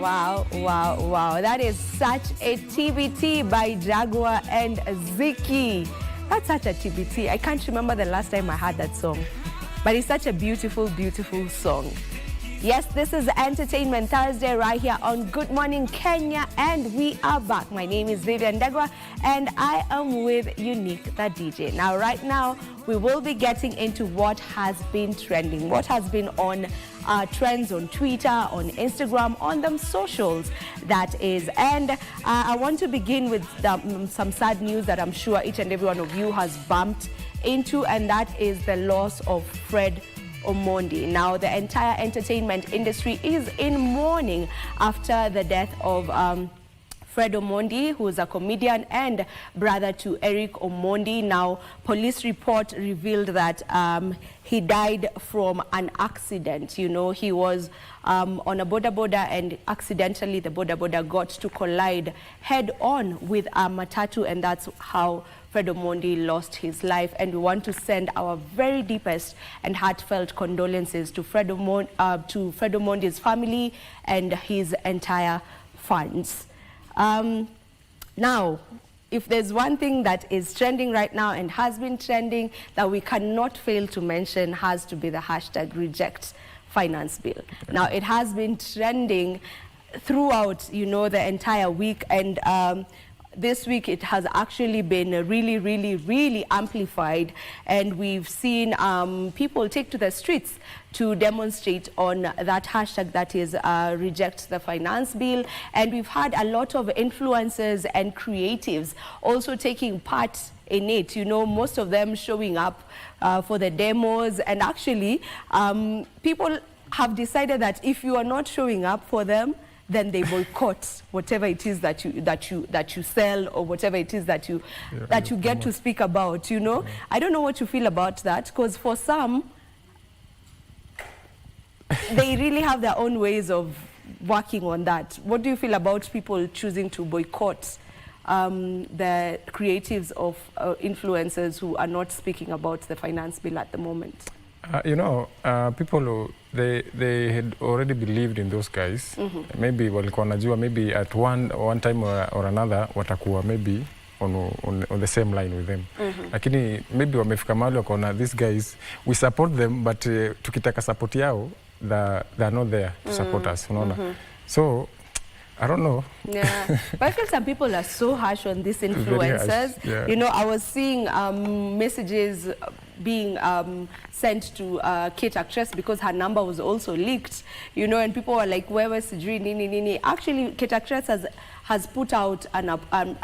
Wow, wow, wow. That is such a TBT by Jaguar and Ziki. That's such a TBT. I can't remember the last time I heard that song. But it's such a beautiful, beautiful song. Yes, this is Entertainment Thursday right here on Good Morning Kenya, and we are back. My name is Vivian Ndegwa, and I am with Unique the DJ. Now, right now, we will be getting into what has been trending, what has been on trends on Twitter, on Instagram, on them socials, that is. And I want to begin with some sad news that I'm sure each and every one of you has bumped into, and that is the loss of Fred Omondi. Now, the entire entertainment industry is in mourning after the death of Fred Omondi, who is a comedian and brother to Eric Omondi. Now, police report revealed that he died from an accident. You know, he was on a boda and accidentally the boda got to collide head on with a matatu, and that's how Fred Omondi lost his life. And we want to send our very deepest and heartfelt condolences to Fred Omondi's family and his entire fans. Now, if there's one thing that is trending right now and has been trending that we cannot fail to mention, has to be the hashtag reject finance bill. Now, it has been trending throughout, you know, the entire week, and this week it has actually been really amplified, and we've seen people take to the streets to demonstrate on that hashtag, that is reject the finance bill. And we've had a lot of influencers and creatives also taking part in it, you know, most of them showing up for the demos. And actually people have decided that if you are not showing up for them, then they boycott whatever it is that you sell, or whatever it is that you get to speak about, you know. I don't know what you feel about that, because for some, they really have their own ways of working on that. What do you feel about people choosing to boycott the creatives of influencers who are not speaking about the finance bill at the moment? You know, people, they had already believed in those guys. Maybe walikuwa najua, maybe at one time or another watakuwa maybe on the same line with them. Lakini maybe wamefika mahali wakaona, these guys, we support them, but tukitaka support yao, they're not there to support us, unaona. So I don't know. Yeah, but I feel some people are so harsh on these influencers. Yeah. You know, I was seeing messages being sent to Kate Actress because her number was also leaked, you know, and people were like, where was Sijui, nini, nini. Actually, Kate Actress has put out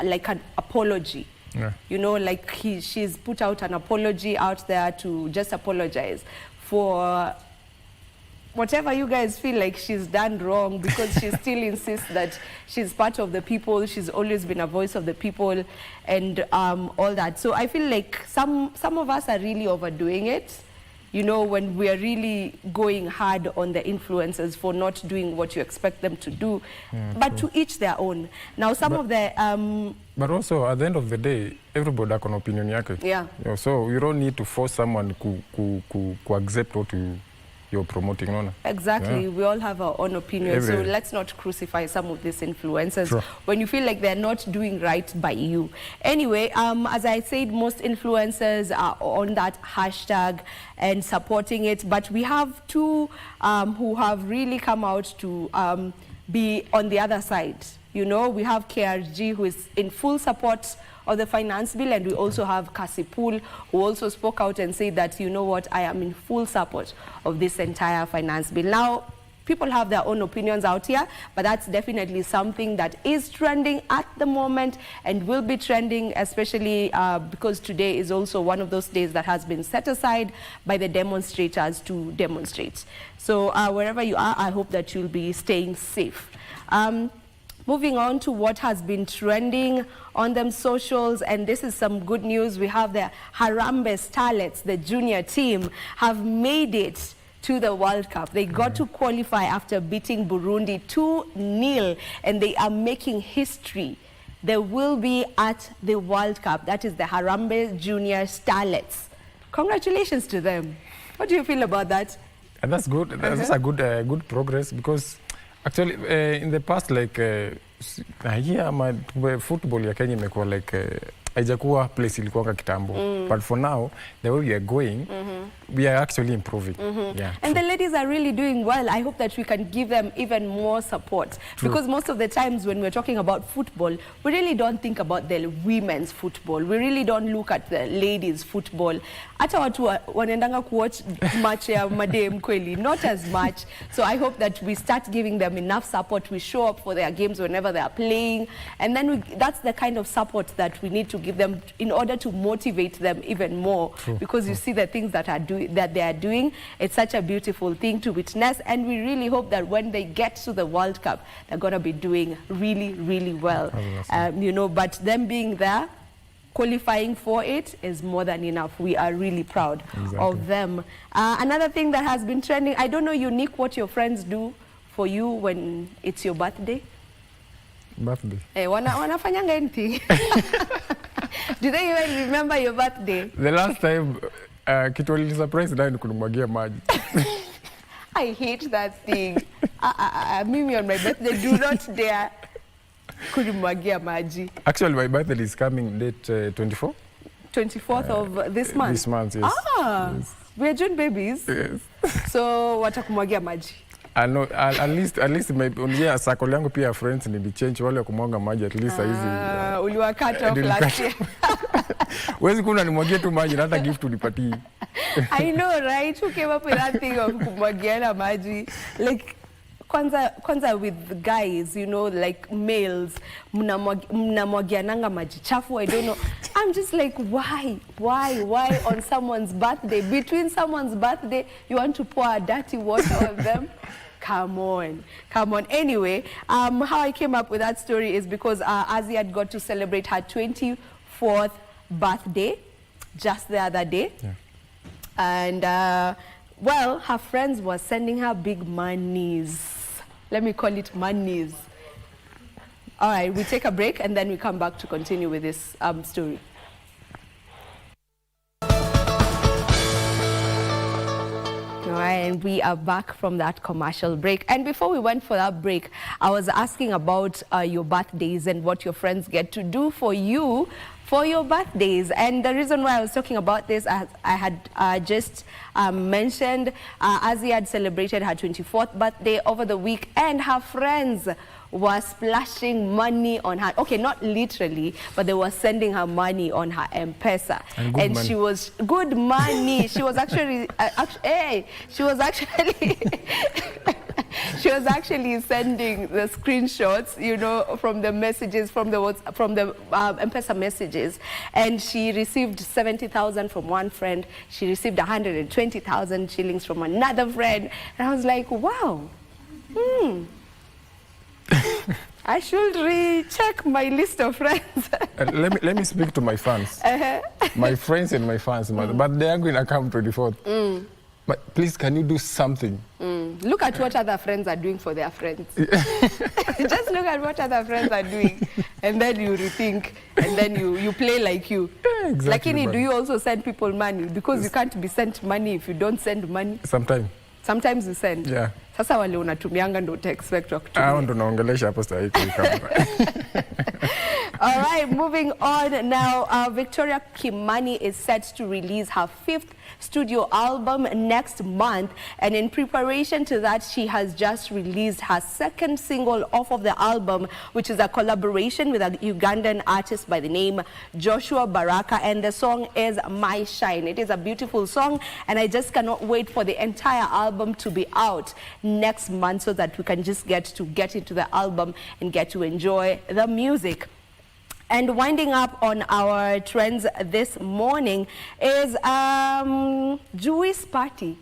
like an apology. Yeah. You know, like she's put out an apology out there to just apologize for whatever you guys feel like she's done wrong, because she still insists that she's part of the people, she's always been a voice of the people, and all that. So I feel like some of us are really overdoing it, you know, when we are really going hard on the influencers for not doing what you expect them to do. Yeah, but true. To each their own. Now, but also, at the end of the day, everybody has an opinion yake. Yeah. You know, so you don't need to force someone to accept what you're promoting, no? Exactly. Yeah. We all have our own opinions, so let's not crucify some of these influencers. Sure. When you feel like they're not doing right by you. Anyway, as I said, most influencers are on that hashtag and supporting it, but we have two who have really come out to be on the other side. You know, we have KRG, who is in full support of the finance bill, and we also have Kasipul, who also spoke out and said that, you know what, I am in full support of this entire finance bill. Now, people have their own opinions out here, but that's definitely something that is trending at the moment and will be trending, especially because today is also one of those days that has been set aside by the demonstrators to demonstrate. So wherever you are, I hope that you'll be staying safe. Moving on to what has been trending on them socials, and this is some good news. We have the Harambee Starlets, the junior team, have made it to the World Cup. They got to qualify after beating Burundi 2-0, and they are making history. They will be at the World Cup. That is the Harambee Junior Starlets. Congratulations to them. What do you feel about that? And that's good. That's a good progress, because Actually, in the past, like, football ya Kenya imekuwa like, haijakuwa place ilikuwa kitambo. But for now, the way we are going, we are actually improving. Yeah, and the ladies are really doing well. I hope that we can give them even more support. True. Because most of the times when we're talking about football, we really don't think about the women's football. We really don't look at the ladies' football. Hata watu wanaendanga kuwatch match ya madem kweli, not as much. So I hope that we start giving them enough support. We show up for their games whenever they are playing. And then that's the kind of support that we need to give them in order to motivate them even more. True. Because you see the things that they are doing. It's such a beautiful thing to witness, and we really hope that when they get to the World Cup, they're going to be doing really, really well. You know, but them being there, qualifying for it is more than enough. We are really proud of them. Another thing that has been trending, I don't know, Unique, what your friends do for you when it's your birthday? Birthday? Wanafanyanga anything. Do they even remember your birthday? The last time, kitu wali surprise na ni kunimwagia maji. I hate that thing. Mimi on my birthday, do not dare kunimwagia maji. Actually, my birthday is coming date 24. 24th of this month? This month, yes. Yes. We are June babies. Yes. So, watakumwagia maji. No, at least my circle yangu pia friends ni change wale kumwanga maji at least hizi. Uliwa cut off last year. Wezi kuna nimwagie tu maji na hata gift unipatii. I know, right? Who came up with that thing of kumwagiana maji? Like, kwanza with guys, you know, like males, mnamwagiananga maji chafu, I don't know. I'm just like, why on someone's birthday? Between someone's birthday, you want to pour dirty water on them? Come on. Anyway, how I came up with that story is because Aziad got to celebrate her 24th birthday just the other day. Yeah. And, well, her friends were sending her big monies. Let me call it monies. All right, we take a break and then we come back to continue with this story. All right, and we are back from that commercial break. And before we went for that break, I was asking about your birthdays and what your friends get to do for you for your birthdays. And the reason why I was talking about this, I had just mentioned Azzy had celebrated her 24th birthday over the week, and her friends were splashing money on her. Okay, not literally, but they were sending her money on her M-Pesa. And she was good money. She was actually, she was actually sending the screenshots, you know, from the messages, from the M-Pesa messages. And she received 70,000 from one friend. She received 120,000 shillings from another friend. And I was like, wow. I should recheck my list of friends. let me speak to my fans. My friends and my fans, but they are going to come 24th. But please, can you do something? Look at what other friends are doing for their friends. Just look at what other friends are doing, and then you rethink, and then you play like you. Yeah, exactly. Lakini, do you also send people money? Because you can't be sent money if you don't send money. Sometimes you send. Yeah. Sasa wale unatumianga ndo expect wakutumia. Ndo naongelesha hapo sasa hivi. All right, moving on now. Victoria Kimani is set to release her 5th studio album next month, and in preparation to that, she has just released her 2nd single off of the album, which is a collaboration with a Ugandan artist by the name Joshua Baraka, and the song is My Shine. It is a beautiful song, and I just cannot wait for the entire album to be out next month so that we can just get into the album and get to enjoy the music. And winding up on our trends this morning is Juice party.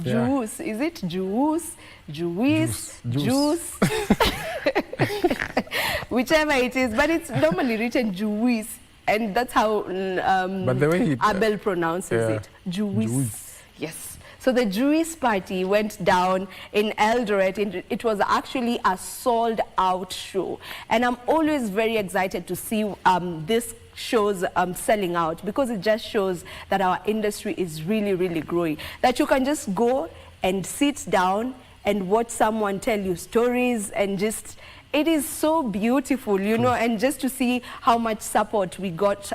Yeah. Juice, is it juice? Juice. Whichever it is, but it's normally written Juice, and that's how but the way Abel pronounces it. Juice. Yes. So the Juice party went down in Eldoret. It was actually a sold-out show. And I'm always very excited to see this shows selling out, because it just shows that our industry is really, really growing. That you can just go and sit down and watch someone tell you stories, and just, it is so beautiful, you know, and just to see how much support we got,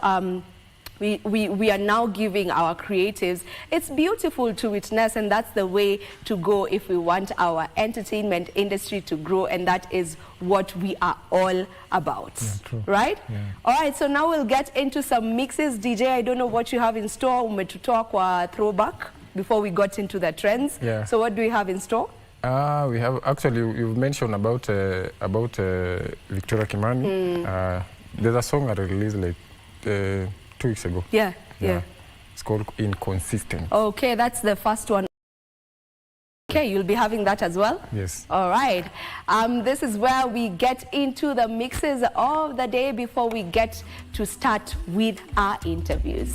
we are now giving our creatives. It's beautiful to witness, and that's the way to go if we want our entertainment industry to grow, and that is what we are all about. Yeah, right? Yeah. All right, so now we'll get into some mixes. DJ, I don't know what you have in store. Umetutoa kwa throwback before we got into the trends. Yeah. So what do we have in store? We have, actually, you've mentioned about Victoria Kimani. There's a song I released like 2 weeks ago. Yeah. It's called Inconsistent. Okay, that's the first one. Okay, you'll be having that as well? Yes. All right. This is where we get into the mixes of the day before we get to start with our interviews.